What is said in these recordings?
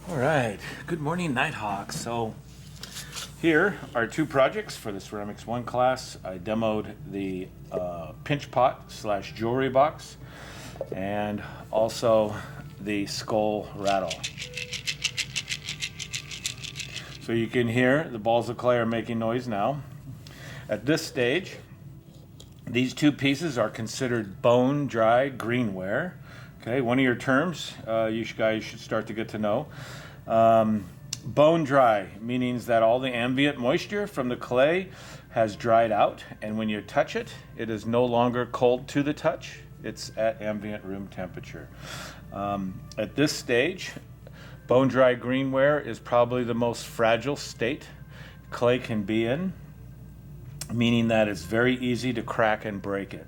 All right, good morning, Nighthawk. So here are two projects for the Ceramics 1 class. I demoed the pinch pot / jewelry box and also the skull rattle. So you can hear the balls of clay are making noise now. At this stage, these two pieces are considered bone dry greenware. Okay, one of your terms you guys should start to get to know. Bone dry, meaning that all the ambient moisture from the clay has dried out, and when you touch it, it is no longer cold to the touch. It's at ambient room temperature. At this stage, bone dry greenware is probably the most fragile state clay can be in, meaning that it's very easy to crack and break it.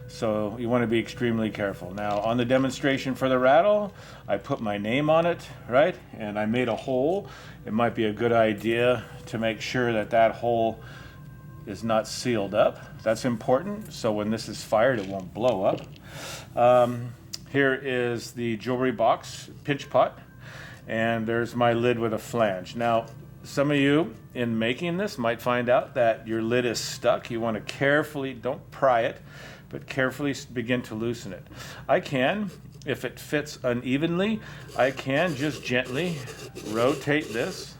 So you want to be extremely careful. Now on the demonstration for the rattle, I put my name on it, right? And I made a hole. It might be a good idea to make sure that that hole is not sealed up. That's important, so when this is fired, it won't blow up. Here is the jewelry box pinch pot, and there's my lid with a flange. Now, some of you in making this might find out that your lid is stuck. You want to carefully, don't pry it, but carefully begin to loosen it. I can, if it fits unevenly, I can just gently rotate this.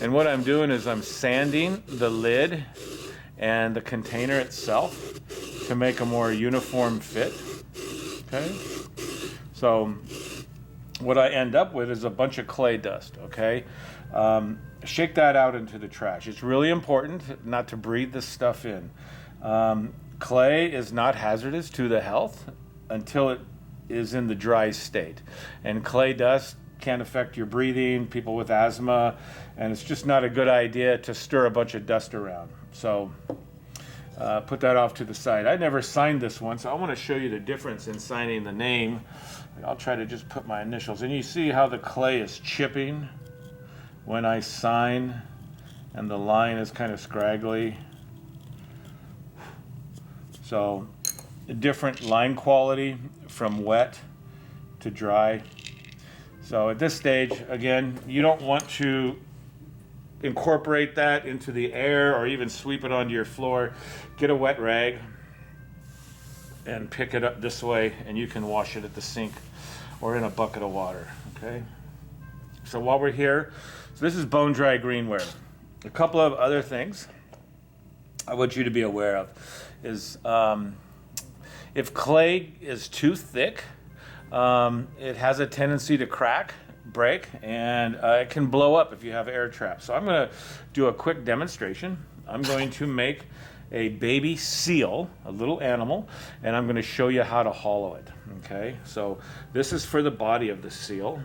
And what I'm doing is I'm sanding the lid and the container itself to make a more uniform fit. Okay? So what I end up with is a bunch of clay dust, okay? Shake that out into the trash. It's really important not to breathe this stuff in. Clay is not hazardous to the health until it is in the dry state. And clay dust can affect your breathing, people with asthma, and it's just not a good idea to stir a bunch of dust around. So put that off to the side. I never signed this one, so I want to show you the difference in signing the name. I'll try to just put my initials. And you see how the clay is chipping when I sign, and the line is kind of scraggly. So a different line quality from wet to dry. So at this stage, again, you don't want to incorporate that into the air or even sweep it onto your floor. Get a wet rag and pick it up this way, and you can wash it at the sink or in a bucket of water, okay? So while we're here, so this is bone dry greenware. A couple of other things I want you to be aware of is if clay is too thick, it has a tendency to crack, break, and it can blow up if you have air traps. So I'm going to do a quick demonstration. I'm going to make a baby seal, a little animal, and I'm going to show you how to hollow it. Okay, so this is for the body of the seal,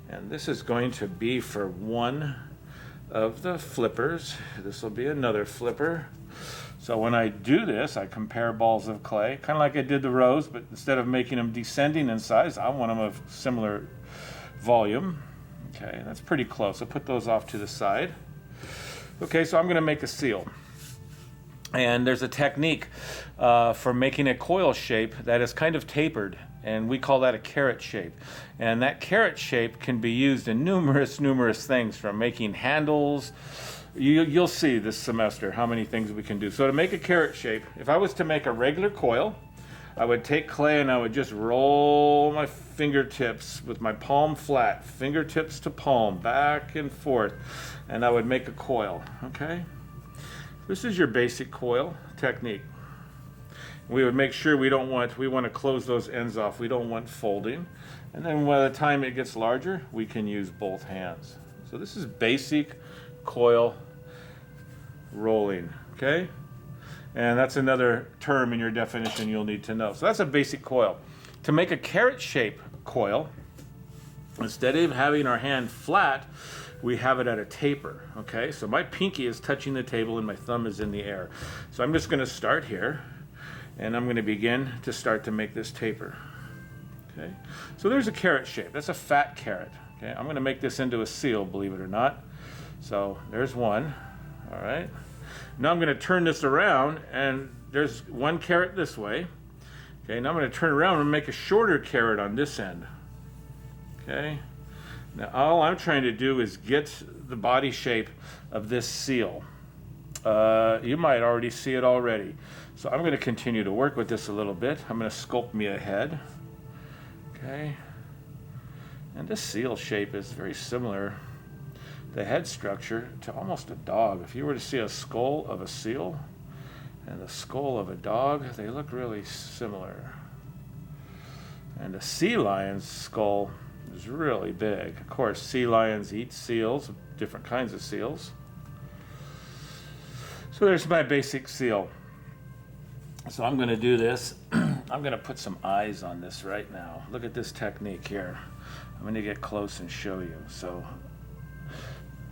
and this is going to be for one of the flippers. This will be another flipper. So when I do this, I compare balls of clay, kind of like I did the rose, but instead of making them descending in size, I want them of similar volume. Okay, that's pretty close. I'll put those off to the side. Okay, so I'm going to make a seal. And there's a technique for making a coil shape that is kind of tapered, and we call that a carrot shape. And that carrot shape can be used in numerous things, from making handles. You'll see this semester how many things we can do. So to make a carrot shape, if I was to make a regular coil, I would take clay and I would just roll my fingertips with my palm flat, fingertips to palm, back and forth, and I would make a coil, okay? This is your basic coil technique. We would make sure we want to close those ends off. We don't want folding. And then by the time it gets larger, we can use both hands. So this is basic coil rolling, okay? And that's another term in your definition you'll need to know. So that's a basic coil. To make a carrot shape coil, instead of having our hand flat, we have it at a taper, okay? So my pinky is touching the table and my thumb is in the air. So I'm just gonna start here, and I'm gonna begin to start to make this taper, okay? So there's a carrot shape. That's a fat carrot, okay? I'm gonna make this into a seal, believe it or not. So there's one, all right? Now I'm going to turn this around, and there's one carrot this way. Okay, now I'm going to turn around and make a shorter carrot on this end. Okay, Now all I'm trying to do is get the body shape of this seal. You might already see it already. So I'm going to continue to work with this a little bit. I'm going to sculpt me a head. Okay. And this seal shape is very similar, the head structure, to almost a dog. If you were to see a skull of a seal and the skull of a dog, they look really similar. And the sea lion's skull is really big. Of course, sea lions eat seals, different kinds of seals. So there's my basic seal. So I'm going to do this. I'm going to put some eyes on this right now. Look at this technique here. I'm going to get close and show you. So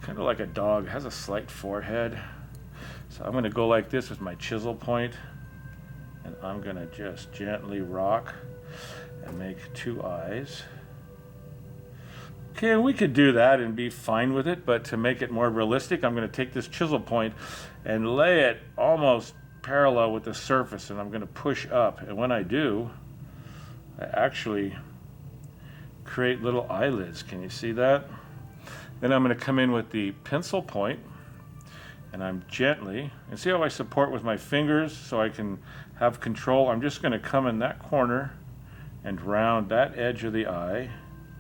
kind of like a dog, has a slight forehead. So I'm going to go like this with my chisel point, and I'm going to just gently rock and make two eyes. Okay, we could do that and be fine with it, but to make it more realistic, I'm going to take this chisel point and lay it almost parallel with the surface, and I'm going to push up. And when I do, I actually create little eyelids. Can you see that? Then I'm going to come in with the pencil point, and I'm gently, and see how I support with my fingers so I can have control. I'm just going to come in that corner and round that edge of the eye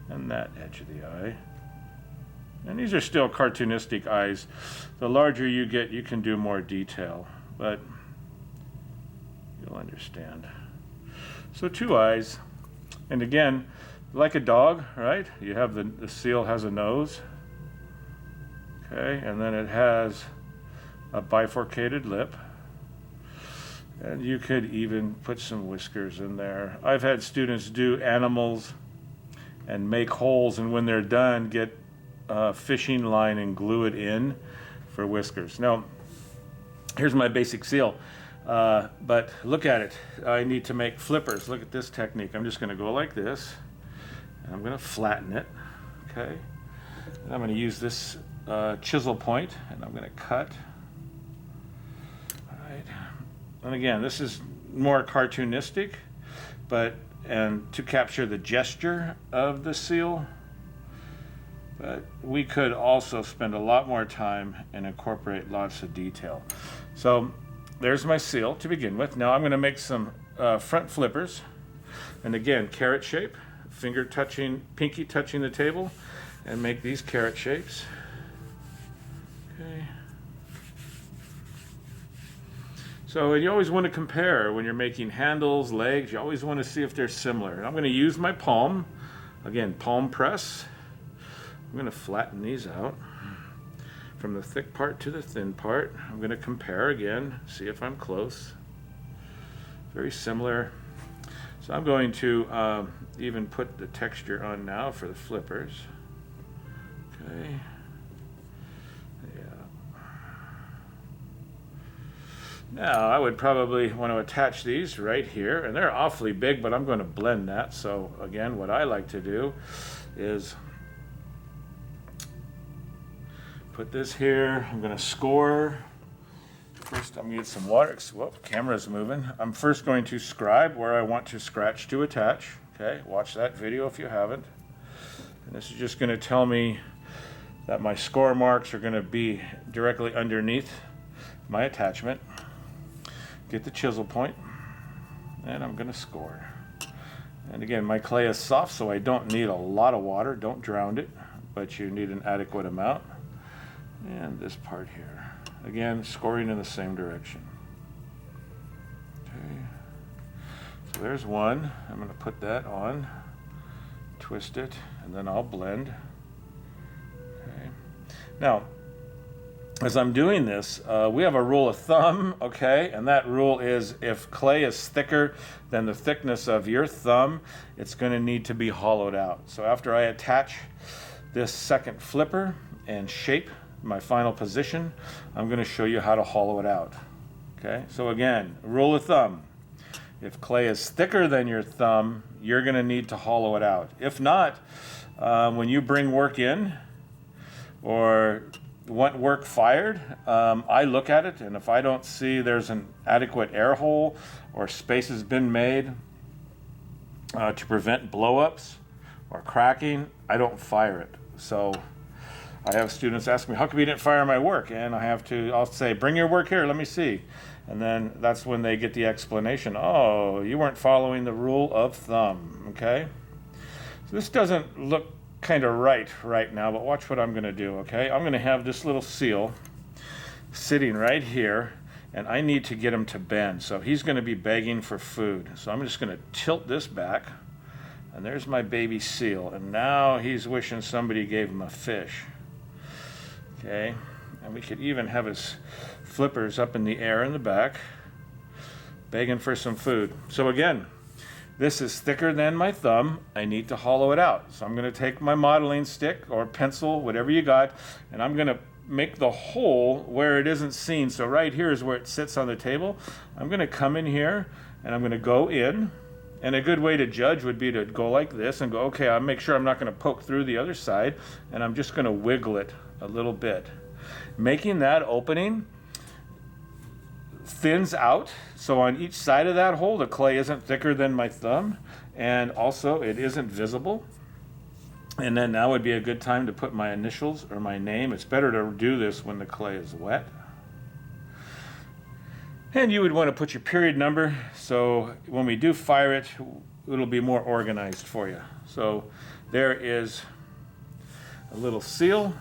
and that edge of the eye. And these are still cartoonistic eyes. The larger you get, you can do more detail, but you'll understand. So two eyes, and again, like a dog, right? You have the seal has a nose, okay, and then it has a bifurcated lip, and you could even put some whiskers in there. I've had students do animals and make holes, and when they're done, get a fishing line and glue it in for whiskers. Now, here's my basic seal. But look at it. I need to make flippers. Look at this technique. I'm just going to go like this, and I'm going to flatten it. Okay. And I'm going to use this chisel point, and I'm going to cut. All right. And again, this is more cartoonistic, and to capture the gesture of the seal. But we could also spend a lot more time and incorporate lots of detail. So there's my seal to begin with. Now I'm going to make some front flippers. And again, carrot shape, finger touching, pinky touching the table, and make these carrot shapes. Okay. So you always want to compare when you're making handles, legs. You always want to see if they're similar. And I'm going to use my palm. Again, palm press. I'm going to flatten these out from the thick part to the thin part. I'm going to compare again, see if I'm close. Very similar. So I'm going to even put the texture on now for the flippers. Okay. Yeah. Now I would probably want to attach these right here, and they're awfully big, but I'm going to blend that. So again, what I like to do is put this here. I'm going to score. First, I'm going to get some water. Whoop, camera's moving. I'm first going to scribe where I want to scratch to attach. Okay, watch that video if you haven't. And this is just going to tell me that my score marks are going to be directly underneath my attachment. Get the chisel point, and I'm going to score. And again, my clay is soft, so I don't need a lot of water. Don't drown it, but you need an adequate amount. And this part here. Again, scoring in the same direction. Okay. So there's one. I'm going to put that on, twist it, and then I'll blend. Okay. Now, as I'm doing this, we have a rule of thumb, okay? And that rule is if clay is thicker than the thickness of your thumb, it's going to need to be hollowed out. So after I attach this second flipper and shape my final position, I'm going to show you how to hollow it out. Okay, so again, rule of thumb. If clay is thicker than your thumb, you're going to need to hollow it out. If not, when you bring work in or want work fired, I look at it, and if I don't see there's an adequate air hole or space has been made to prevent blow-ups or cracking, I don't fire it. So I have students ask me, how come you didn't fire my work? And I'll say, bring your work here, let me see. And then that's when they get the explanation. Oh, you weren't following the rule of thumb, okay? So this doesn't look kind of right now, but watch what I'm going to do, okay? I'm going to have this little seal sitting right here, and I need to get him to bend. So he's going to be begging for food. So I'm just going to tilt this back, and there's my baby seal. And now he's wishing somebody gave him a fish. Okay, and we could even have his flippers up in the air in the back, begging for some food. So again, this is thicker than my thumb. I need to hollow it out. So I'm going to take my modeling stick or pencil, whatever you got, and I'm going to make the hole where it isn't seen. So right here is where it sits on the table. I'm going to come in here and I'm going to go in. And a good way to judge would be to go like this and go, okay, I'll make sure I'm not going to poke through the other side, and I'm just going to wiggle it a little bit. Making that opening thins out, so on each side of that hole, the clay isn't thicker than my thumb, and also it isn't visible. And then now would be a good time to put my initials or my name. It's better to do this when the clay is wet. And you would want to put your period number, so when we do fire it, it'll be more organized for you. So there is a little seal,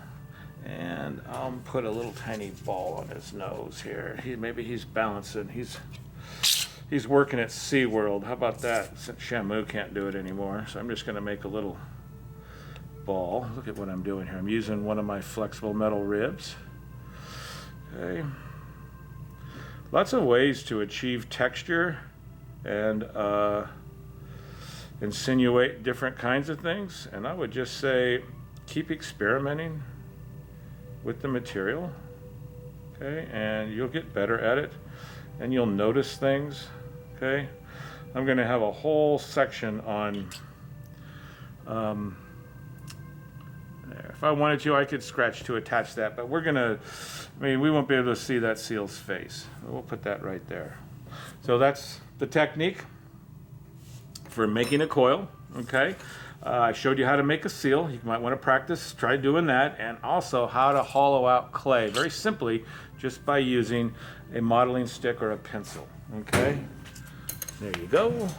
and I'll put a little tiny ball on his nose here. Maybe he's balancing. He's working at SeaWorld. How about that? Since Shamu can't do it anymore, so I'm just going to make a little ball. Look at what I'm doing here. I'm using one of my flexible metal ribs. Okay. Lots of ways to achieve texture and insinuate different kinds of things. And I would just say, keep experimenting with the material, okay? And you'll get better at it, and you'll notice things, okay? I'm going to have a whole section on. If I wanted to, I could scratch to attach that, but we won't be able to see that seal's face. We'll put that right there. So that's the technique for making a coil, okay? I showed you how to make a seal. You might want to practice, try doing that, and also how to hollow out clay, very simply, just by using a modeling stick or a pencil, okay? There you go.